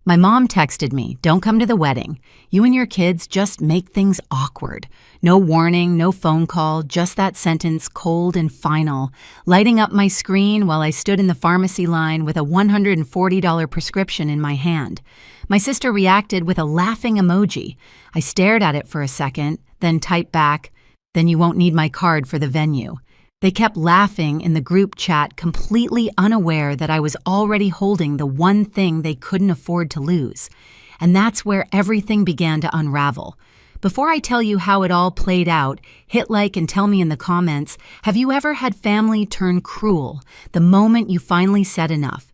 My mom texted me, "Don't come to the wedding. You and your kids just make things awkward." No warning, no phone call, just that sentence, cold and final, lighting up my screen while I stood in the pharmacy line with a $140 prescription in my hand. My sister reacted with a laughing emoji. I stared at it for a second, then typed back, "Then you won't need my card for the venue." They kept laughing in the group chat, completely unaware that I was already holding the one thing they couldn't afford to lose. And that's where everything began to unravel. Before I tell you how it all played out, hit like and tell me in the comments, have you ever had family turn cruel the moment you finally said enough?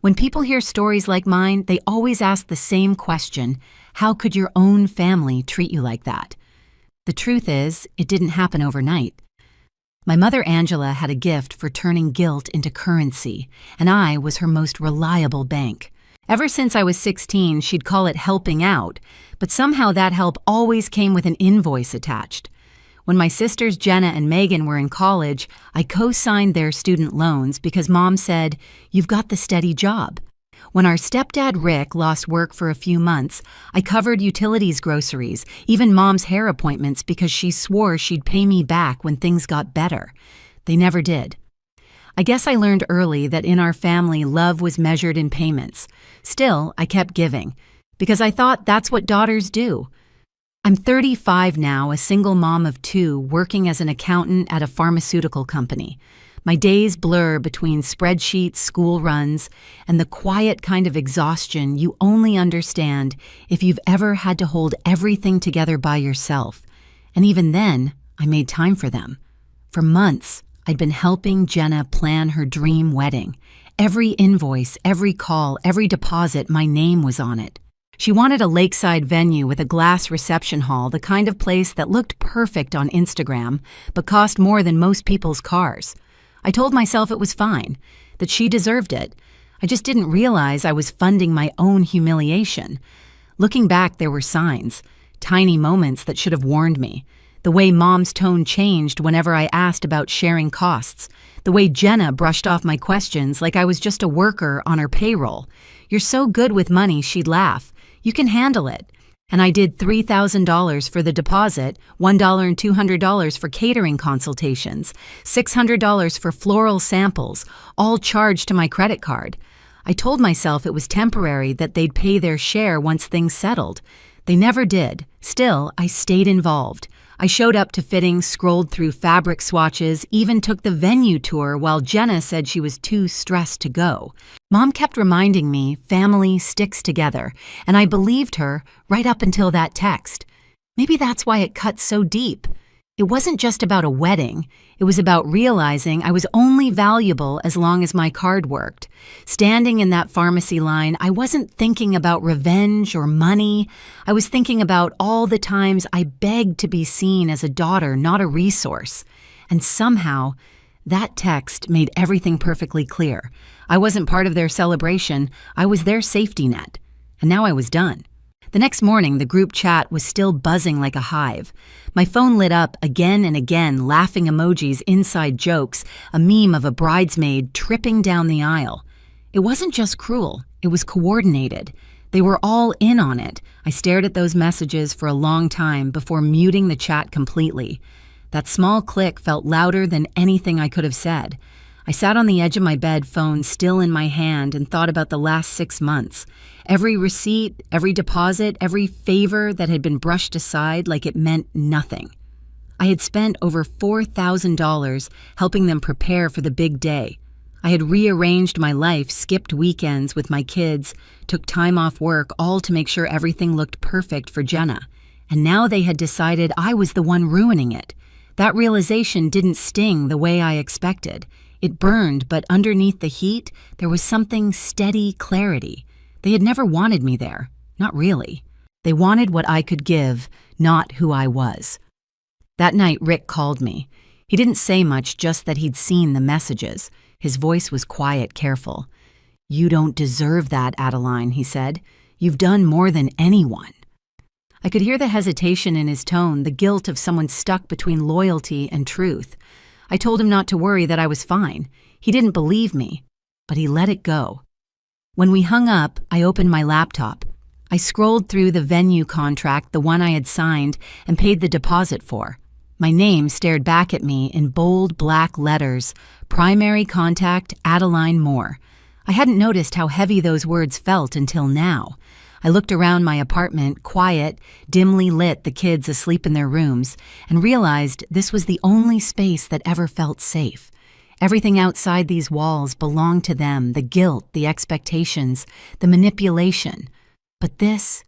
When people hear stories like mine, they always ask the same question: how could your own family treat you like that? The truth is, it didn't happen overnight. My mother Angela had a gift for turning guilt into currency, and I was her most reliable bank. Ever since I was 16, she'd call it helping out, but somehow that help always came with an invoice attached. When my sisters Jenna and Megan were in college, I co-signed their student loans because Mom said, "You've got the steady job." When our stepdad Rick lost work for a few months, I covered utilities, groceries, even Mom's hair appointments because she swore she'd pay me back when things got better. They never did. I guess I learned early that in our family, love was measured in payments. Still, I kept giving because I thought that's what daughters do. I'm 35 now, a single mom of two, working as an accountant at a pharmaceutical company. My days blur between spreadsheets, school runs, and the quiet kind of exhaustion you only understand if you've ever had to hold everything together by yourself. And even then, I made time for them. For months, I'd been helping Jenna plan her dream wedding. Every invoice, every call, every deposit, my name was on it. She wanted a lakeside venue with a glass reception hall, the kind of place that looked perfect on Instagram, but cost more than most people's cars. I told myself it was fine, that she deserved it. I just didn't realize I was funding my own humiliation. Looking back, there were signs, tiny moments that should have warned me. The way Mom's tone changed whenever I asked about sharing costs. The way Jenna brushed off my questions like I was just a worker on her payroll. "You're so good with money," she'd laugh. "You can handle it." And I did $3,000 for the deposit, $1 and $200 for catering consultations, $600 for floral samples, all charged to my credit card. I told myself it was temporary, that they'd pay their share once things settled. They never did. Still, I stayed involved. I showed up to fittings, scrolled through fabric swatches, even took the venue tour while Jenna said she was too stressed to go. Mom kept reminding me family sticks together, and I believed her right up until that text. Maybe that's why it cut so deep. It wasn't just about a wedding. It was about realizing I was only valuable as long as my card worked. Standing in that pharmacy line, I wasn't thinking about revenge or money. I was thinking about all the times I begged to be seen as a daughter, not a resource. And somehow, that text made everything perfectly clear. I wasn't part of their celebration. I was their safety net. And now I was done. The next morning, the group chat was still buzzing like a hive. My phone lit up again and again, laughing emojis, inside jokes, a meme of a bridesmaid tripping down the aisle. It wasn't just cruel, it was coordinated. They were all in on it. I stared at those messages for a long time before muting the chat completely. That small click felt louder than anything I could have said. I sat on the edge of my bed, phone still in my hand, and thought about the last 6 months. Every receipt, every deposit, every favor that had been brushed aside like it meant nothing. I had spent over $4,000 helping them prepare for the big day. I had rearranged my life, skipped weekends with my kids, took time off work, all to make sure everything looked perfect for Jenna. And now they had decided I was the one ruining it. That realization didn't sting the way I expected. It burned, but underneath the heat, there was something steady clarity. They had never wanted me there. Not really. They wanted what I could give, not who I was. That night, Rick called me. He didn't say much, just that he'd seen the messages. His voice was quiet, careful. "You don't deserve that, Adeline," he said. "You've done more than anyone." I could hear the hesitation in his tone, the guilt of someone stuck between loyalty and truth. I told him not to worry, that I was fine. He didn't believe me, but he let it go. When we hung up, I opened my laptop. I scrolled through the venue contract, the one I had signed and paid the deposit for. My name stared back at me in bold black letters, Primary Contact Adeline Moore. I hadn't noticed how heavy those words felt until now. I looked around my apartment, quiet, dimly lit, the kids asleep in their rooms, and realized this was the only space that ever felt safe. Everything outside these walls belonged to them, the guilt, the expectations, the manipulation. But this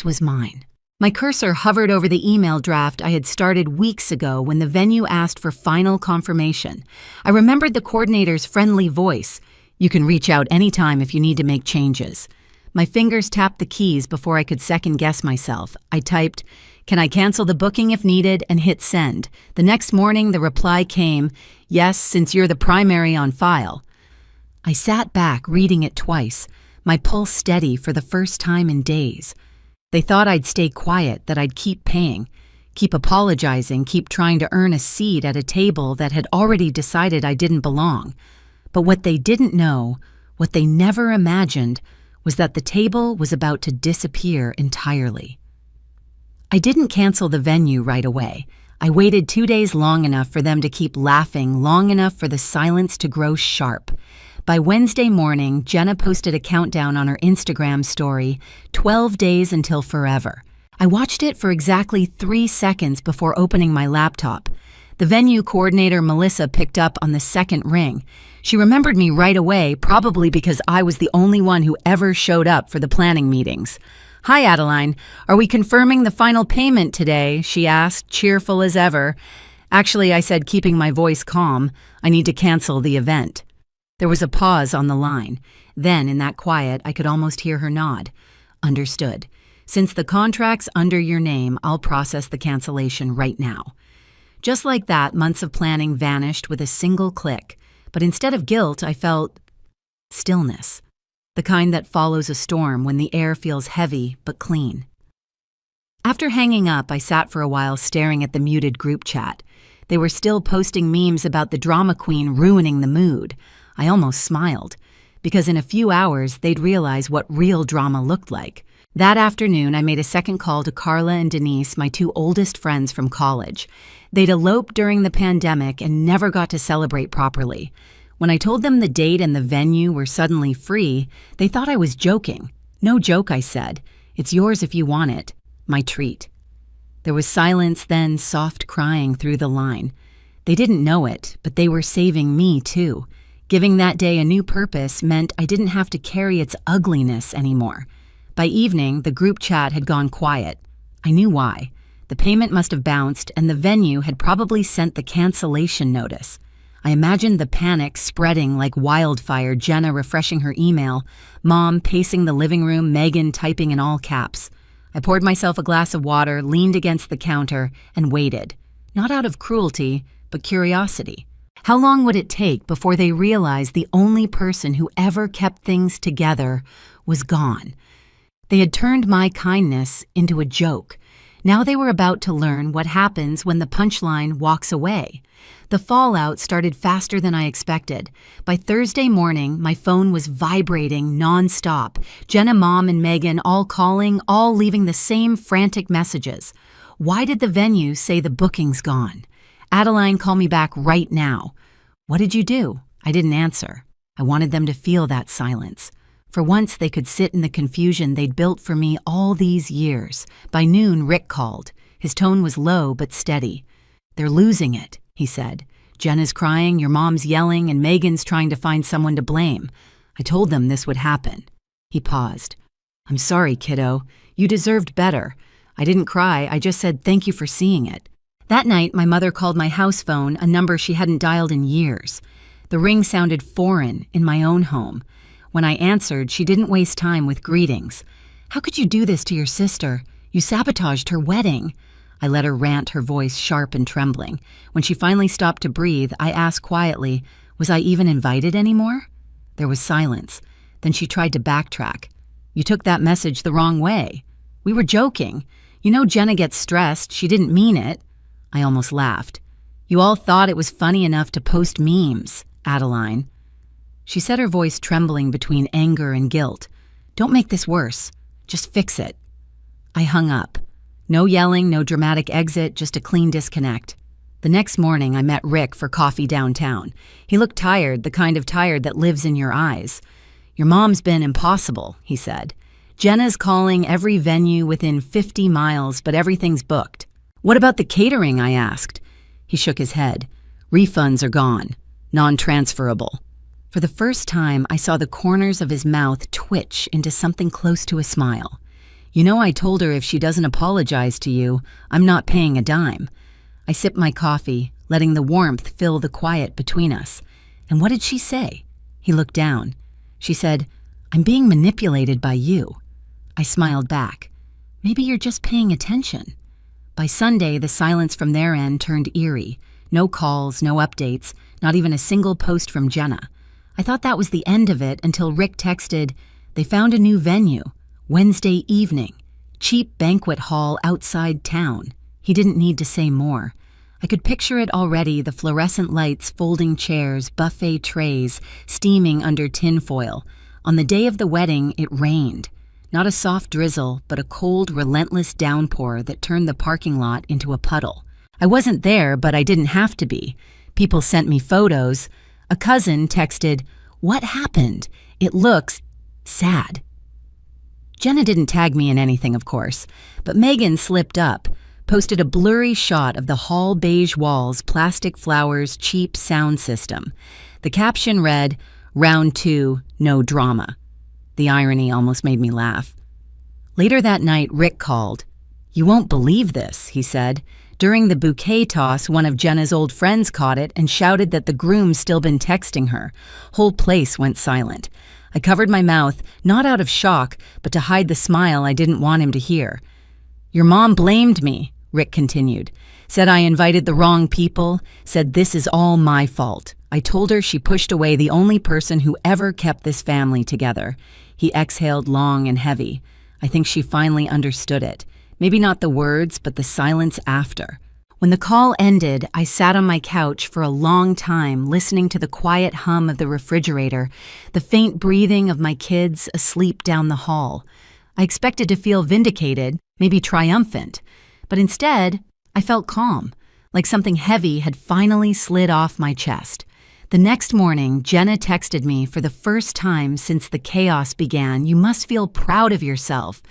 was mine. My cursor hovered over the email draft I had started weeks ago when the venue asked for final confirmation. I remembered the coordinator's friendly voice. "You can reach out anytime if you need to make changes." My fingers tapped the keys before I could second-guess myself. I typed, "Can I cancel the booking if needed?" and hit send. The next morning, the reply came, "Yes, since you're the primary on file." I sat back, reading it twice, my pulse steady for the first time in days. They thought I'd stay quiet, that I'd keep paying, keep apologizing, keep trying to earn a seat at a table that had already decided I didn't belong. But what they didn't know, what they never imagined, was that the table was about to disappear entirely. I didn't cancel the venue right away. I waited 2 days long enough for them to keep laughing, long enough for the silence to grow sharp. By Wednesday morning, Jenna posted a countdown on her Instagram story, 12 days until forever. I watched it for exactly 3 seconds before opening my laptop. The venue coordinator, Melissa, picked up on the second ring. She remembered me right away, probably because I was the only one who ever showed up for the planning meetings. "Hi, Adeline. Are we confirming the final payment today?" she asked, cheerful as ever. "Actually," I said, keeping my voice calm, "I need to cancel the event." There was a pause on the line. Then, in that quiet, I could almost hear her nod. "Understood. Since the contract's under your name, I'll process the cancellation right now." Just like that, months of planning vanished with a single click. But instead of guilt, I felt stillness, the kind that follows a storm when the air feels heavy but clean. After hanging up, I sat for a while staring at the muted group chat. They were still posting memes about the drama queen ruining the mood. I almost smiled, because in a few hours, they'd realize what real drama looked like. That afternoon, I made a second call to Carla and Denise, my 2 oldest friends from college. They'd eloped during the pandemic and never got to celebrate properly. When I told them the date and the venue were suddenly free, they thought I was joking. "No joke," I said. "It's yours if you want it. My treat." There was silence, then soft crying through the line. They didn't know it, but they were saving me too. Giving that day a new purpose meant I didn't have to carry its ugliness anymore. By evening, the group chat had gone quiet. I knew why. The payment must have bounced, and the venue had probably sent the cancellation notice. I imagined the panic spreading like wildfire, Jenna refreshing her email, Mom pacing the living room, Megan typing in all caps. I poured myself a glass of water, leaned against the counter, and waited. Not out of cruelty, but curiosity. How long would it take before they realized the only person who ever kept things together was gone? They had turned my kindness into a joke. Now they were about to learn what happens when the punchline walks away. The fallout started faster than I expected. By Thursday morning, my phone was vibrating nonstop. Jenna, Mom, and Megan all calling, all leaving the same frantic messages. Why did the venue say the booking's gone? Adeline, call me back right now. What did you do? I didn't answer. I wanted them to feel that silence. For once, they could sit in the confusion they'd built for me all these years. By noon, Rick called. His tone was low but steady. "They're losing it," he said. "Jenna's crying, your mom's yelling, and Megan's trying to find someone to blame. I told them this would happen." He paused. "I'm sorry, kiddo. You deserved better. I didn't cry, I just said thank you for seeing it." That night, my mother called my house phone, a number she hadn't dialed in years. The ring sounded foreign in my own home. When I answered, she didn't waste time with greetings. "How could you do this to your sister? You sabotaged her wedding." I let her rant, her voice sharp and trembling. When she finally stopped to breathe, I asked quietly, was I even invited anymore? There was silence. Then she tried to backtrack. "You took that message the wrong way. We were joking. You know Jenna gets stressed. She didn't mean it." I almost laughed. "You all thought it was funny enough to post memes, Adeline." She said, her voice trembling between anger and guilt. "Don't make this worse. Just fix it." I hung up. No yelling, no dramatic exit, just a clean disconnect. The next morning, I met Rick for coffee downtown. He looked tired, the kind of tired that lives in your eyes. "Your mom's been impossible," he said. "Jenna's calling every venue within 50 miles, but everything's booked." "What about the catering?" I asked. He shook his head. "Refunds are gone. Non-transferable." For the first time, I saw the corners of his mouth twitch into something close to a smile. "You know, I told her if she doesn't apologize to you, I'm not paying a dime." I sipped my coffee, letting the warmth fill the quiet between us. "And what did she say?" He looked down. She said, "I'm being manipulated by you." I smiled back. "Maybe you're just paying attention." By Sunday, the silence from their end turned eerie. No calls, no updates, not even a single post from Jenna. I thought that was the end of it until Rick texted, "They found a new venue. Wednesday evening. Cheap banquet hall outside town." He didn't need to say more. I could picture it already, the fluorescent lights, folding chairs, buffet trays, steaming under tinfoil. On the day of the wedding, it rained. Not a soft drizzle, but a cold, relentless downpour that turned the parking lot into a puddle. I wasn't there, but I didn't have to be. People sent me photos. A cousin texted, "What happened? It looks sad." Jenna didn't tag me in anything, of course, but Megan slipped up, posted a blurry shot of the hall beige walls, plastic flowers, cheap sound system. The caption read, "Round 2, no drama." The irony almost made me laugh. Later that night, Rick called. "You won't believe this," he said. During the bouquet toss, one of Jenna's old friends caught it and shouted that the groom's still been texting her. Whole place went silent. I covered my mouth, not out of shock, but to hide the smile I didn't want him to hear. "Your mom blamed me," Rick continued. "Said I invited the wrong people, said this is all my fault. I told her she pushed away the only person who ever kept this family together." He exhaled long and heavy. I think she finally understood it. Maybe not the words, but the silence after. When the call ended, I sat on my couch for a long time, listening to the quiet hum of the refrigerator, the faint breathing of my kids asleep down the hall. I expected to feel vindicated, maybe triumphant, but instead, I felt calm, like something heavy had finally slid off my chest. The next morning, Jenna texted me for the first time since the chaos began, "You must feel proud of yourself."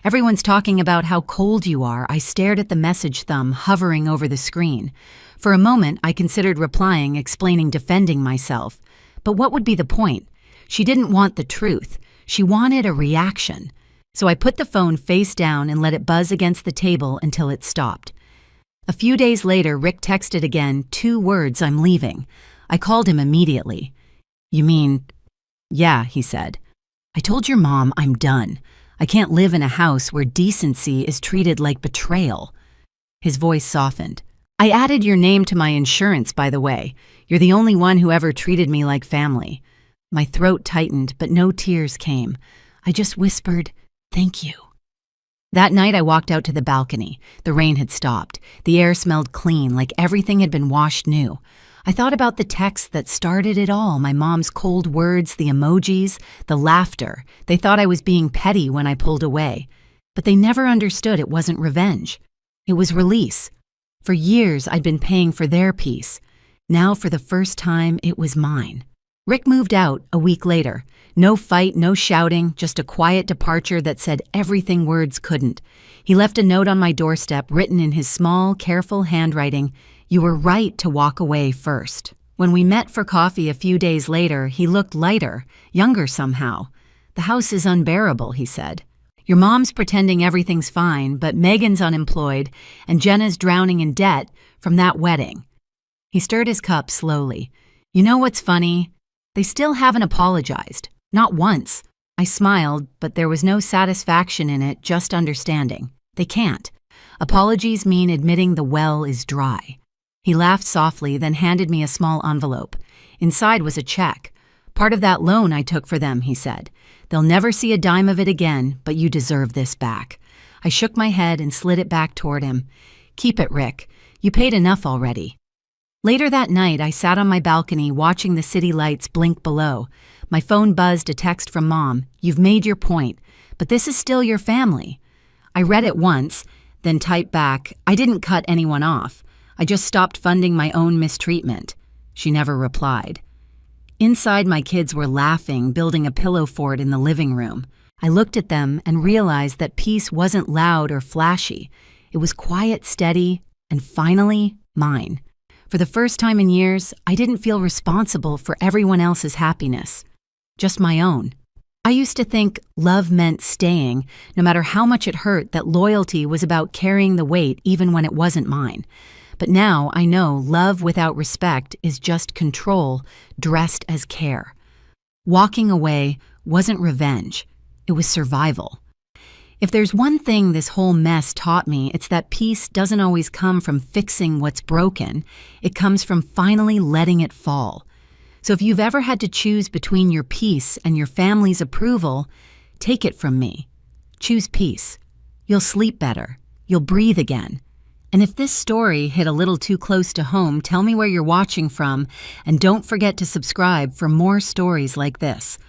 "Everyone's talking about how cold you are." I stared at the message thumb hovering over the screen. For a moment, I considered replying, explaining, defending myself. But what would be the point? She didn't want the truth. She wanted a reaction. So I put the phone face down and let it buzz against the table until it stopped. A few days later, Rick texted again, 2 words, "I'm leaving." I called him immediately. "You mean?" "Yeah," he said. "I told your mom I'm done. I can't live in a house where decency is treated like betrayal." His voice softened. "I added your name to my insurance, by the way. You're the only one who ever treated me like family." My throat tightened, but no tears came. I just whispered, "Thank you." That night I walked out to the balcony. The rain had stopped. The air smelled clean, like everything had been washed new. I thought about the text that started it all, my mom's cold words, the emojis, the laughter. They thought I was being petty when I pulled away. But they never understood it wasn't revenge. It was release. For years I'd been paying for their peace. Now for the first time, it was mine. Rick moved out a week later. No fight, no shouting, just a quiet departure that said everything words couldn't. He left a note on my doorstep written in his small, careful handwriting, "You were right to walk away first." When we met for coffee a few days later, he looked lighter, younger somehow. "The house is unbearable," he said. "Your mom's pretending everything's fine, but Megan's unemployed and Jenna's drowning in debt from that wedding." He stirred his cup slowly. "You know what's funny? They still haven't apologized. Not once." I smiled, but there was no satisfaction in it, just understanding. They can't. Apologies mean admitting the well is dry. He laughed softly, then handed me a small envelope. Inside was a check. "Part of that loan I took for them," he said. "They'll never see a dime of it again, but you deserve this back." I shook my head and slid it back toward him. "Keep it, Rick. You paid enough already." Later that night, I sat on my balcony watching the city lights blink below. My phone buzzed a text from Mom. "You've made your point, but this is still your family." I read it once, then typed back, "I didn't cut anyone off. I just stopped funding my own mistreatment." She never replied. Inside, my kids were laughing, building a pillow fort in the living room. I looked at them and realized that peace wasn't loud or flashy. It was quiet, steady, and finally, mine. For the first time in years, I didn't feel responsible for everyone else's happiness, just my own. I used to think love meant staying, no matter how much it hurt, that loyalty was about carrying the weight even when it wasn't mine. But now I know love without respect is just control dressed as care. Walking away wasn't revenge, it was survival. If there's one thing this whole mess taught me, it's that peace doesn't always come from fixing what's broken. It comes from finally letting it fall. So if you've ever had to choose between your peace and your family's approval, take it from me. Choose peace. You'll sleep better. You'll breathe again. And if this story hit a little too close to home, tell me where you're watching from, and don't forget to subscribe for more stories like this.